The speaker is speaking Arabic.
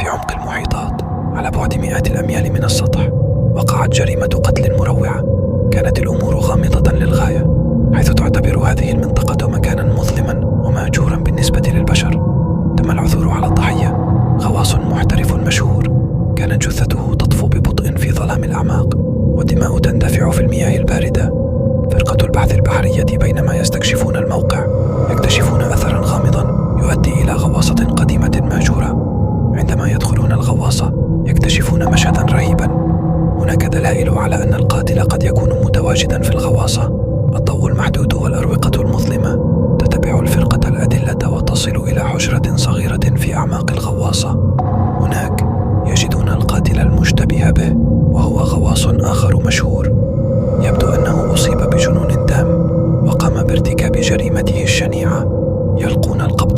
في عمق المحيطات على بعد مئات الأميال من السطح وقعت جريمة قتل مروعة. كانت الأمور غامضة للغاية، حيث تعتبر هذه المنطقة مكانا مظلما ومهجورا بالنسبة للبشر. تم العثور على الضحية، غواص محترف مشهور، كانت جثته تطفو ببطء في ظلام الأعماق والدماء تندفع في المياه الباردة. فرقة البحث البحرية بينما يستكشفون الموقع يكتشفون أثرا غامضا يؤدي إلى غواصة قديمة مهجورة. عندما يدخلون الغواصة يكتشفون مشهدا رهيبا. هناك دلائل على أن القاتل قد يكون متواجدا في الغواصة. الضوء المحدود والأروقة المظلمة تتبع الفرقة الأدلة وتصل إلى حجرة صغيرة في أعماق الغواصة. هناك يجدون القاتل المشتبه به، وهو غواص آخر مشهور يبدو أنه أصيب بجنون تام وقام بارتكاب جريمته الشنيعة. يلقون القبض